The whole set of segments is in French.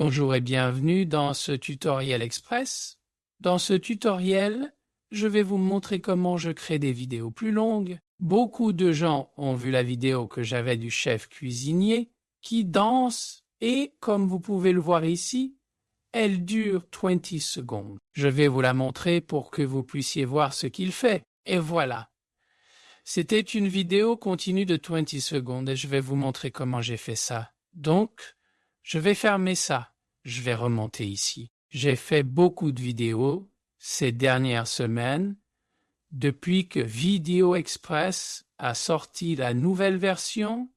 Bonjour et bienvenue dans ce tutoriel express. Dans ce tutoriel, je vais vous montrer comment je crée des vidéos plus longues. Beaucoup de gens ont vu la vidéo que j'avais du chef cuisinier qui danse et, comme vous pouvez le voir ici, elle dure 20 secondes. Je vais vous la montrer pour que vous puissiez voir ce qu'il fait. Et voilà. C'était une vidéo continue de 20 secondes et je vais vous montrer comment j'ai fait ça. Donc, je vais fermer ça. Je vais remonter ici. J'ai fait beaucoup de vidéos ces dernières semaines depuis que Vidéo Express a sorti la nouvelle version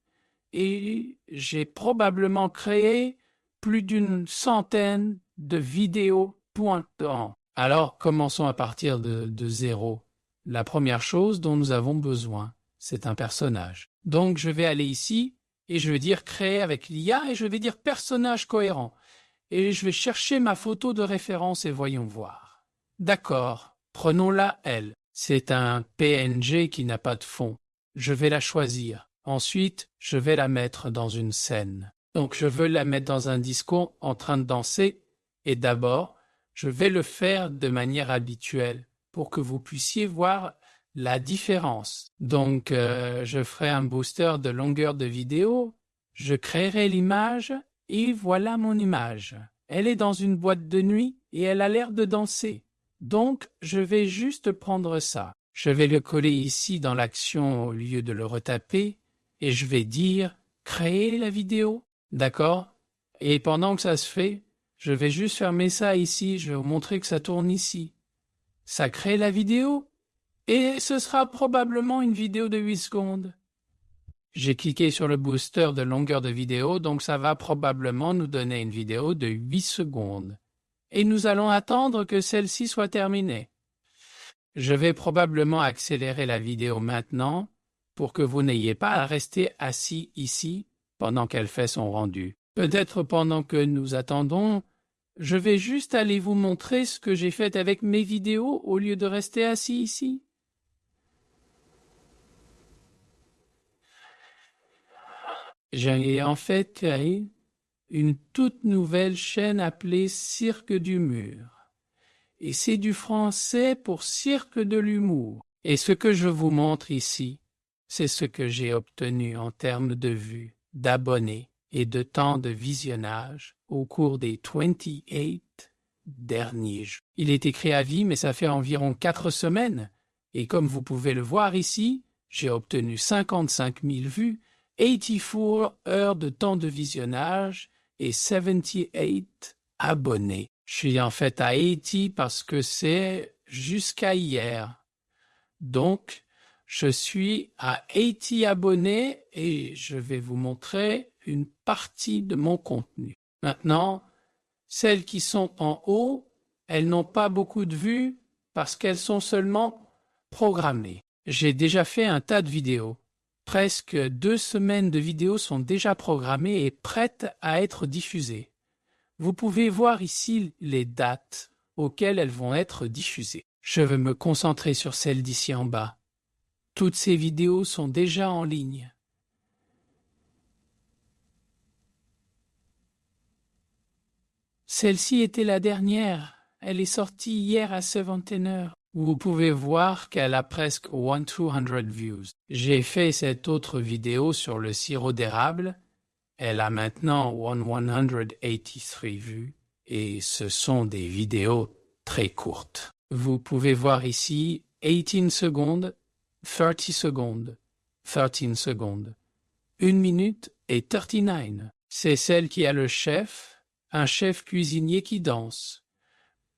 et j'ai probablement créé plus d'une centaine de vidéos pointant. Alors, commençons à partir de zéro. La première chose dont nous avons besoin, c'est un personnage. Donc, je vais aller ici et je vais dire créer avec l'IA et je vais dire personnage cohérent. Et je vais chercher ma photo de référence et voyons voir. D'accord, prenons-la elle. C'est un PNG qui n'a pas de fond. Je vais la choisir. Ensuite, je vais la mettre dans une scène. Donc, je veux la mettre dans un disco en train de danser. Et d'abord, je vais le faire de manière habituelle pour que vous puissiez voir la différence. Donc, je ferai un booster de longueur de vidéo. Je créerai l'image et voilà mon image. Elle est dans une boîte de nuit et elle a l'air de danser. Donc, je vais juste prendre ça. Je vais le coller ici dans l'action au lieu de le retaper et je vais dire « Créer la vidéo ». D'accord? Et pendant que ça se fait, je vais juste fermer ça ici. Je vais vous montrer que ça tourne ici. Ça crée la vidéo et ce sera probablement une vidéo de 8 secondes. J'ai cliqué sur le booster de longueur de vidéo, donc ça va probablement nous donner une vidéo de 8 secondes. Et nous allons attendre que celle-ci soit terminée. Je vais probablement accélérer la vidéo maintenant pour que vous n'ayez pas à rester assis ici pendant qu'elle fait son rendu. Peut-être pendant que nous attendons, je vais juste aller vous montrer ce que j'ai fait avec mes vidéos au lieu de rester assis ici. J'ai en fait créé une toute nouvelle chaîne appelée Cirque du Mur. Et c'est du français pour Cirque de l'humour. Et ce que je vous montre ici, c'est ce que j'ai obtenu en termes de vues, d'abonnés et de temps de visionnage au cours des 28 derniers jours. Il est écrit à vie, mais ça fait environ 4 semaines. Et comme vous pouvez le voir ici, j'ai obtenu 55 000 vues, 84 heures de temps de visionnage et 78 abonnés. Je suis en fait à 80 parce que c'est jusqu'à hier. Donc, je suis à 80 abonnés et je vais vous montrer une partie de mon contenu. Maintenant, celles qui sont en haut, elles n'ont pas beaucoup de vues parce qu'elles sont seulement programmées. J'ai déjà fait un tas de vidéos. Presque 2 semaines de vidéos sont déjà programmées et prêtes à être diffusées. Vous pouvez voir ici les dates auxquelles elles vont être diffusées. Je veux me concentrer sur celle d'ici en bas. Toutes ces vidéos sont déjà en ligne. Celle-ci était la dernière. Elle est sortie hier à 17h. Vous pouvez voir qu'elle a presque 200 views. J'ai fait cette autre vidéo sur le sirop d'érable. Elle a maintenant 183 vues et ce sont des vidéos très courtes. Vous pouvez voir ici 18 secondes, 30 secondes, 13 secondes, 1 minute et 39. C'est celle qui a le chef, un chef cuisinier qui danse.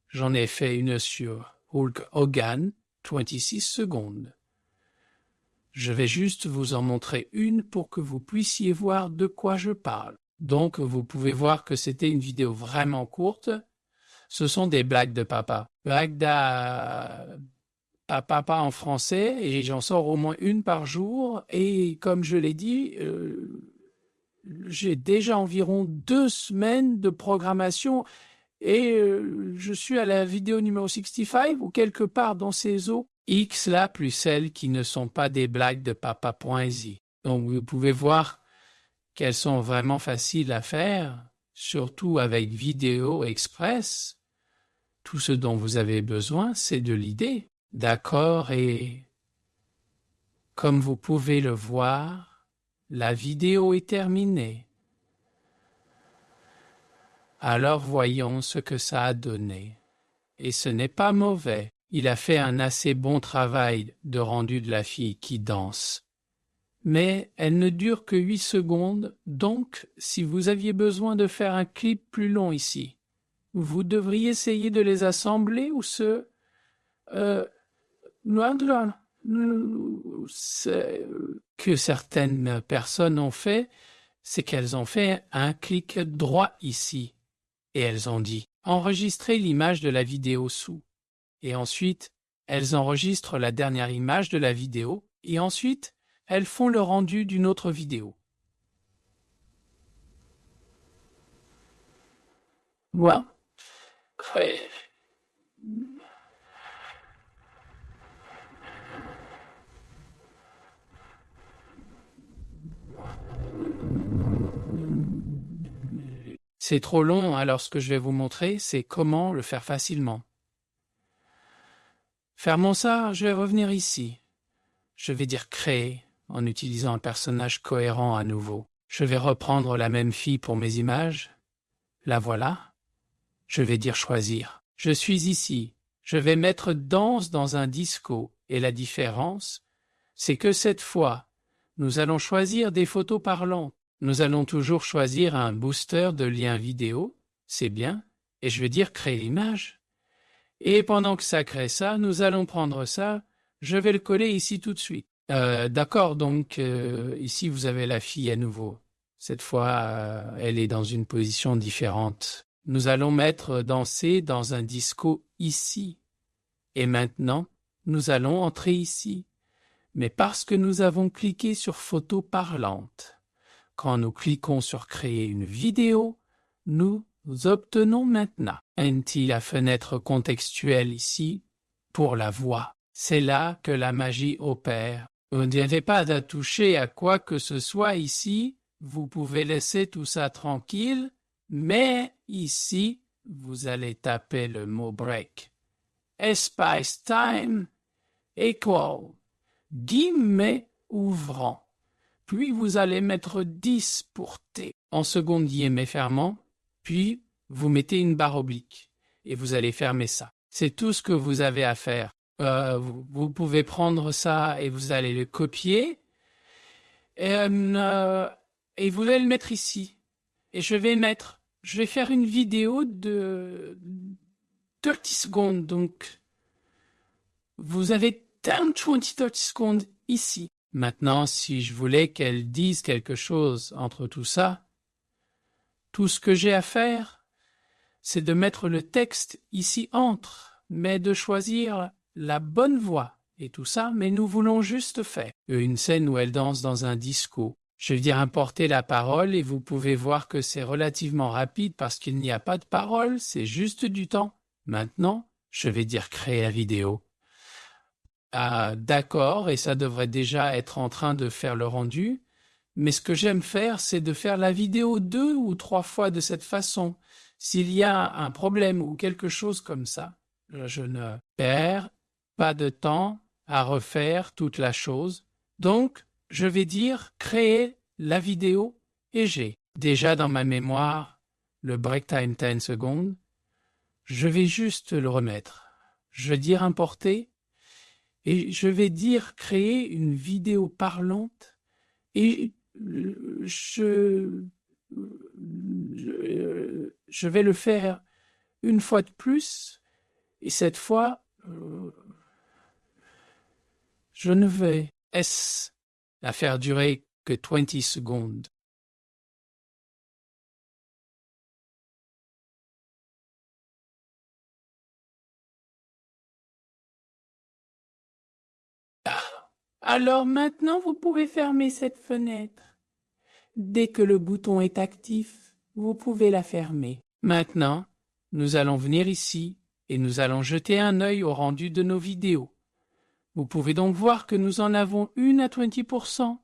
J'en ai fait une sur Hulk Hogan, 26 secondes. Je vais juste vous en montrer une pour que vous puissiez voir de quoi je parle. Donc, vous pouvez voir que c'était une vidéo vraiment courte. Ce sont des blagues de papa. Blagues à papa en français, et j'en sors au moins une par jour. Et comme je l'ai dit, j'ai déjà environ 2 semaines de programmation et je suis à la vidéo numéro 65 ou quelque part dans ces eaux. X là plus celles qui ne sont pas des blagues de papa.z. Donc vous pouvez voir qu'elles sont vraiment faciles à faire. surtout avec Vidéo Express, tout ce dont vous avez besoin, c'est de l'idée. D'accord, et comme vous pouvez le voir, la vidéo est terminée. Alors voyons ce que ça a donné. Et ce n'est pas mauvais. Il a fait un assez bon travail de rendu de la fille qui danse. Mais elle ne dure que 8 secondes, donc si vous aviez besoin de faire un clip plus long ici, vous devriez essayer de les assembler ou que certaines personnes ont fait, c'est qu'elles ont fait un clic droit ici. Et elles ont dit « Enregistrez l'image de la vidéo sous ». Et ensuite, elles enregistrent la dernière image de la vidéo. Et ensuite, elles font le rendu d'une autre vidéo. Voilà. Ouais. C'est trop long, alors ce que je vais vous montrer, c'est comment le faire facilement. Fermons ça, je vais revenir ici. Je vais dire créer en utilisant un personnage cohérent à nouveau. Je vais reprendre la même fille pour mes images. La voilà. Je vais dire choisir. Je suis ici. Je vais mettre danse dans un disco. Et la différence, c'est que cette fois, nous allons choisir des photos parlantes. Nous allons toujours choisir un booster de lien vidéo. C'est bien. Et je vais dire créer l'image. Et pendant que ça crée ça, nous allons prendre ça. Je vais le coller ici tout de suite. D'accord, donc ici vous avez la fille à nouveau. Cette fois, elle est dans une position différente. Nous allons mettre danser dans un disco ici. Et maintenant, nous allons entrer ici. Mais parce que nous avons cliqué sur photo parlante, quand nous cliquons sur créer une vidéo, nous obtenons maintenant la fenêtre contextuelle ici pour la voix. C'est là que la magie opère. Vous n'avez pas à toucher à quoi que ce soit ici. Vous pouvez laisser tout ça tranquille. Mais ici, vous allez taper le mot break. Espace time equal guillemets ouvrant. Puis vous allez mettre 10 pour T en seconde guillemets fermant. Puis vous mettez une barre oblique et vous allez fermer ça. C'est tout ce que vous avez à faire. Vous pouvez prendre ça et vous allez le copier et vous allez le mettre ici. Et je vais faire une vidéo de 30 secondes. Donc, vous avez 30 secondes ici. Maintenant, si je voulais qu'elle dise quelque chose entre tout ça, tout ce que j'ai à faire, c'est de mettre le texte ici entre, mais de choisir la bonne voix et tout ça, mais nous voulons juste faire une scène où elle danse dans un disco. Je vais dire importer la parole et vous pouvez voir que c'est relativement rapide parce qu'il n'y a pas de parole, c'est juste du temps. Maintenant, je vais dire créer la vidéo. Ah, d'accord, et ça devrait déjà être en train de faire le rendu. Mais ce que j'aime faire, c'est de faire la vidéo 2 ou 3 fois de cette façon. S'il y a un problème ou quelque chose comme ça, je ne perds pas de temps à refaire toute la chose. Donc, je vais dire créer la vidéo et j'ai déjà dans ma mémoire le break time 10 secondes. Je vais juste le remettre. Je vais dire importer et je vais dire créer une vidéo parlante et je vais le faire une fois de plus et cette fois je ne vais la faire durer que 20 secondes. Alors maintenant vous pouvez fermer cette fenêtre. Dès que le bouton est actif, vous pouvez la fermer. Maintenant, nous allons venir ici et nous allons jeter un œil au rendu de nos vidéos. Vous pouvez donc voir que nous en avons une à 20%,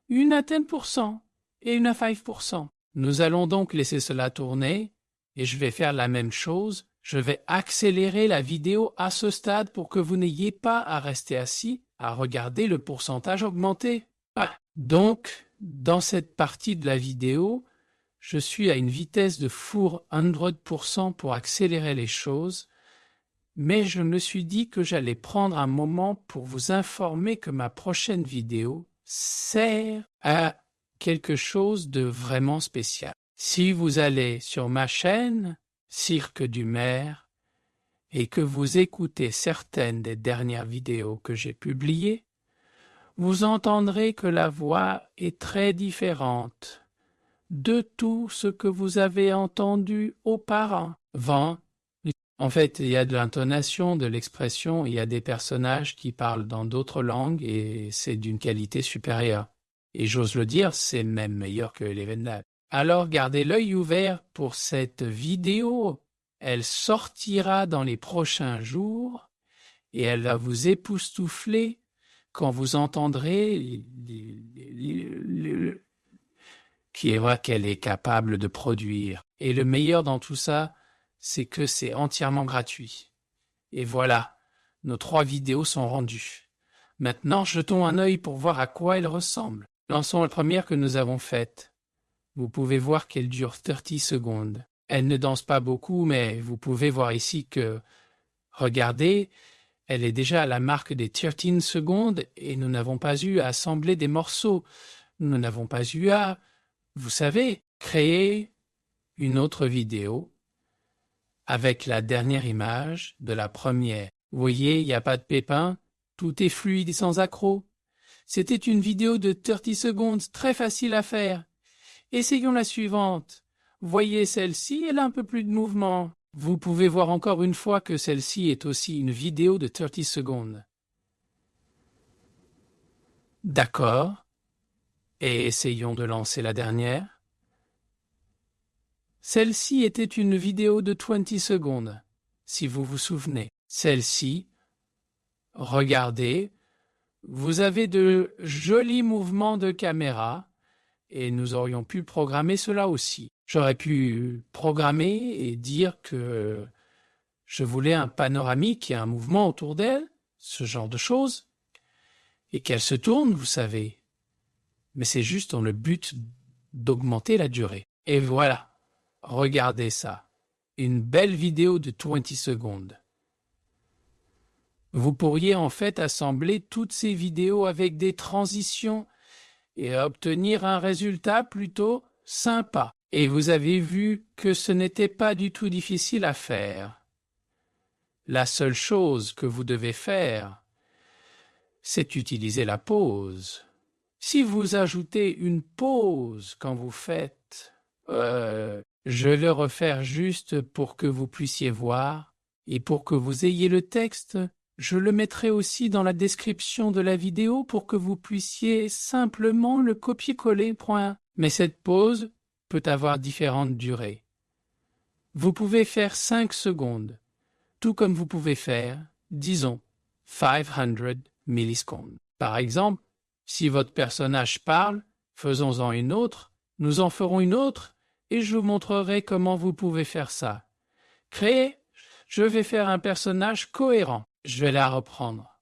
une à 10% et une à 5%. Nous allons donc laisser cela tourner et je vais faire la même chose. Je vais accélérer la vidéo à ce stade pour que vous n'ayez pas à rester assis à regarder le pourcentage augmenter. Donc, dans cette partie de la vidéo, je suis à une vitesse de 400% pour accélérer les choses, mais je me suis dit que j'allais prendre un moment pour vous informer que ma prochaine vidéo sert à quelque chose de vraiment spécial. Si vous allez sur ma chaîne, Cirque du Maire, et que vous écoutez certaines des dernières vidéos que j'ai publiées, vous entendrez que la voix est très différente de tout ce que vous avez entendu auparavant. En fait, il y a de l'intonation, de l'expression, il y a des personnages qui parlent dans d'autres langues et c'est d'une qualité supérieure. Et j'ose le dire, c'est même meilleur que l'Evenlab. Alors gardez l'œil ouvert pour cette vidéo. Elle sortira dans les prochains jours et elle va vous époustoufler quand vous entendrez qui est vrai qu'elle est capable de produire. Et le meilleur dans tout ça, c'est que c'est entièrement gratuit. Et voilà, nos 3 vidéos sont rendues. Maintenant, jetons un œil pour voir à quoi elles ressemblent. Lançons la première que nous avons faite. Vous pouvez voir qu'elle dure 30 secondes. Elle ne danse pas beaucoup, mais vous pouvez voir ici que, regardez, elle est déjà à la marque des 13 secondes et nous n'avons pas eu à assembler des morceaux. Nous n'avons pas eu à, vous savez, créer une autre vidéo avec la dernière image de la première. Vous voyez, il n'y a pas de pépin, tout est fluide et sans accroc. C'était une vidéo de 30 secondes, très facile à faire. Essayons la suivante. Voyez celle-ci, elle a un peu plus de mouvement. Vous pouvez voir encore une fois que celle-ci est aussi une vidéo de 30 secondes. D'accord. Et essayons de lancer la dernière. Celle-ci était une vidéo de 20 secondes, si vous vous souvenez. Celle-ci, regardez, vous avez de jolis mouvements de caméra et nous aurions pu programmer cela aussi. J'aurais pu programmer et dire que je voulais un panoramique et un mouvement autour d'elle, ce genre de choses, et qu'elle se tourne, vous savez. Mais c'est juste dans le but d'augmenter la durée. Et voilà, regardez ça. Une belle vidéo de 20 secondes. Vous pourriez en fait assembler toutes ces vidéos avec des transitions et obtenir un résultat plutôt sympa. Et vous avez vu que ce n'était pas du tout difficile à faire. La seule chose que vous devez faire, c'est utiliser la pause. Si vous ajoutez une pause quand vous faites, je vais le refaire juste pour que vous puissiez voir et pour que vous ayez le texte. Je le mettrai aussi dans la description de la vidéo pour que vous puissiez simplement le copier-coller. Mais cette pause peut avoir différentes durées. Vous pouvez faire 5 secondes, tout comme vous pouvez faire, disons, 500 millisecondes. Par exemple, si votre personnage parle, faisons-en une autre, nous en ferons une autre, et je vous montrerai comment vous pouvez faire ça. Créer, je vais faire un personnage cohérent. Je vais la reprendre.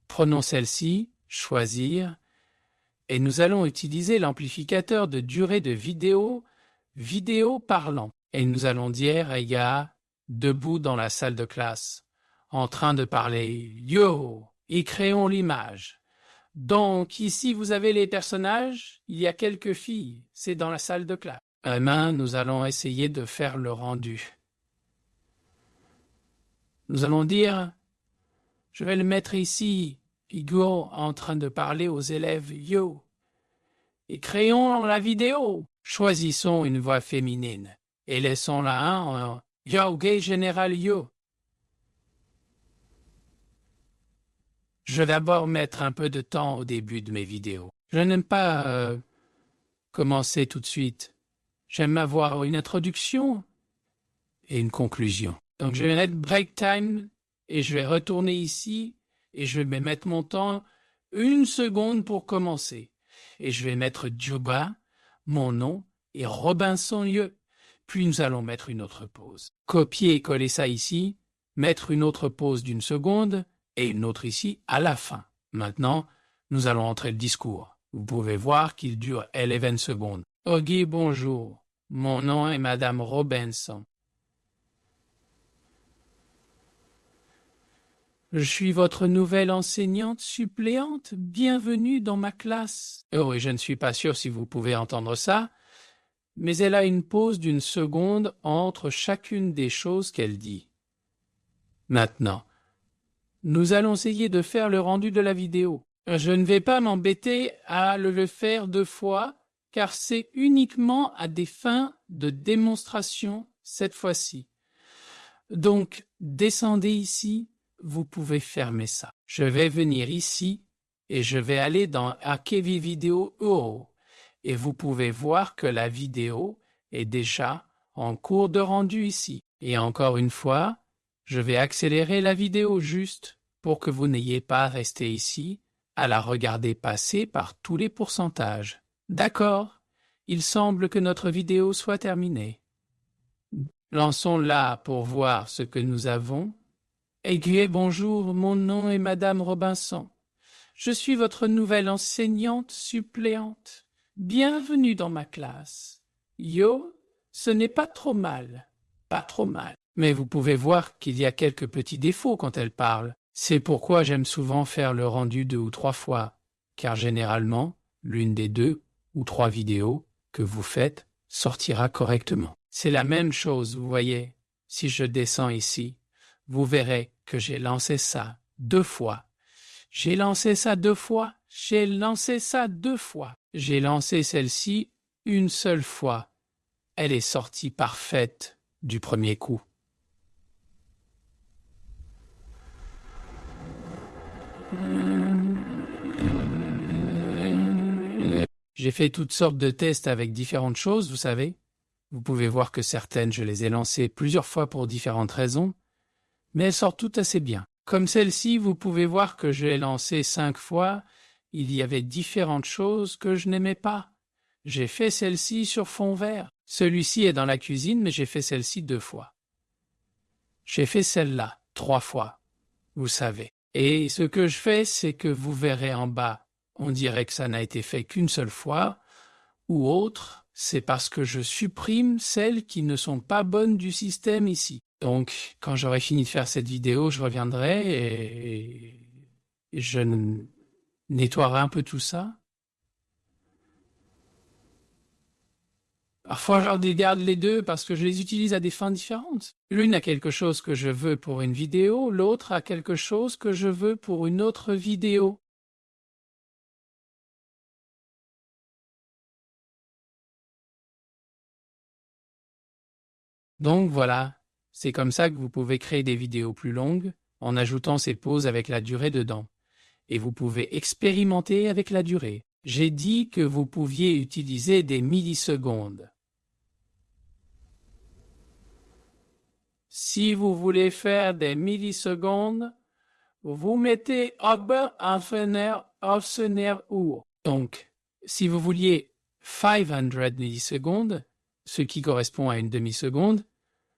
Prenons celle-ci, choisir, et nous allons utiliser l'amplificateur de durée de vidéo parlant. Et nous allons dire à gars debout dans la salle de classe, en train de parler « Yo !» et créons l'image. Donc ici vous avez les personnages, il y a quelques filles, c'est dans la salle de classe. Demain, nous allons essayer de faire le rendu. Nous allons dire, je vais le mettre ici, Hugo en train de parler aux élèves Yo. Et créons la vidéo. Choisissons une voix féminine et laissons-la en Yo, gay général Yo. Je vais d'abord mettre un peu de temps au début de mes vidéos. Je n'aime pas commencer tout de suite. J'aime avoir une introduction et une conclusion. Donc je vais mettre break time et je vais retourner ici et je vais mettre mon temps 1 seconde pour commencer. Et je vais mettre Juba, mon nom, et Robinson lieu. Puis nous allons mettre une autre pause. Copier et coller ça ici, mettre une autre pause d'1 seconde et une autre ici à la fin. Maintenant, nous allons entrer le discours. Vous pouvez voir qu'il dure 11 secondes. Ok, bonjour. Mon nom est Madame Robinson. Je suis votre nouvelle enseignante suppléante. Bienvenue dans ma classe. Oh, et je ne suis pas sûr si vous pouvez entendre ça, mais elle a une pause d'1 seconde entre chacune des choses qu'elle dit. Maintenant, nous allons essayer de faire le rendu de la vidéo. Je ne vais pas m'embêter à le faire 2 fois, car c'est uniquement à des fins de démonstration cette fois-ci. Donc, descendez ici, vous pouvez fermer ça. Je vais venir ici et je vais aller dans Archive Vidéo URL et vous pouvez voir que la vidéo est déjà en cours de rendu ici. Et encore une fois, je vais accélérer la vidéo juste pour que vous n'ayez pas à rester ici à la regarder passer par tous les pourcentages. D'accord, il semble que notre vidéo soit terminée. Lançons-la pour voir ce que nous avons. Aiguille, bonjour, mon nom est Madame Robinson. Je suis votre nouvelle enseignante suppléante. Bienvenue dans ma classe. Yo, ce n'est pas trop mal. Pas trop mal. Mais vous pouvez voir qu'il y a quelques petits défauts quand elle parle. C'est pourquoi j'aime souvent faire le rendu 2 ou 3 fois, car généralement, l'une des 2 ou 3 vidéos que vous faites sortira correctement. C'est la même chose, vous voyez. Si je descends ici, vous verrez que j'ai lancé ça 2 fois. J'ai lancé ça 2 fois. J'ai lancé ça 2 fois. J'ai lancé celle-ci 1 seule fois. Elle est sortie parfaite du premier coup. J'ai fait toutes sortes de tests avec différentes choses, vous savez. Vous pouvez voir que certaines, je les ai lancées plusieurs fois pour différentes raisons, mais elles sortent toutes assez bien. Comme celle-ci, vous pouvez voir que je l'ai lancée 5 fois. Il y avait différentes choses que je n'aimais pas. J'ai fait celle-ci sur fond vert. Celui-ci est dans la cuisine, mais j'ai fait celle-ci 2 fois. J'ai fait celle-là 3 fois, vous savez. Et ce que je fais, c'est que vous verrez en bas, on dirait que ça n'a été fait qu'une seule fois, ou autre, c'est parce que je supprime celles qui ne sont pas bonnes du système ici. Donc, quand j'aurai fini de faire cette vidéo, je reviendrai et je nettoierai un peu tout ça. Parfois, je regarde les 2 parce que je les utilise à des fins différentes. L'une a quelque chose que je veux pour une vidéo, l'autre a quelque chose que je veux pour une autre vidéo. Donc voilà, c'est comme ça que vous pouvez créer des vidéos plus longues en ajoutant ces pauses avec la durée dedans. Et vous pouvez expérimenter avec la durée. J'ai dit que vous pouviez utiliser des millisecondes. Si vous voulez faire des millisecondes, vous mettez optionnaire ou. Donc, si vous vouliez 500 millisecondes, ce qui correspond à une demi-seconde,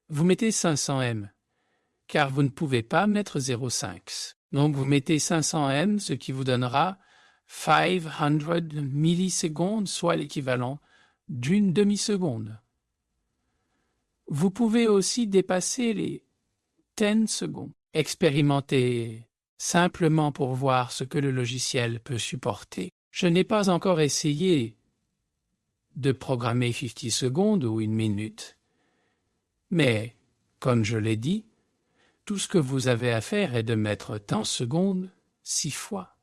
vous mettez 500 m, car vous ne pouvez pas mettre 0,5. Donc vous mettez 500 m, ce qui vous donnera 500 millisecondes, soit l'équivalent d'une demi-seconde. Vous pouvez aussi dépasser les 10 secondes. Expérimentez simplement pour voir ce que le logiciel peut supporter. Je n'ai pas encore essayé de programmer 50 secondes ou 1 minute. Mais, comme je l'ai dit, tout ce que vous avez à faire est de mettre tant secondes 6 fois.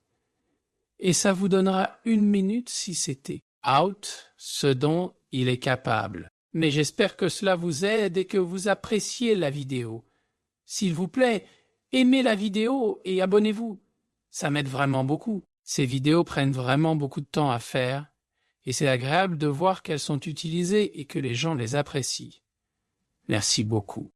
Et ça vous donnera 1 minute si c'était out, ce dont il est capable. Mais j'espère que cela vous aide et que vous appréciez la vidéo. S'il vous plaît, aimez la vidéo et abonnez-vous. Ça m'aide vraiment beaucoup. Ces vidéos prennent vraiment beaucoup de temps à faire et c'est agréable de voir qu'elles sont utilisées et que les gens les apprécient. Merci beaucoup.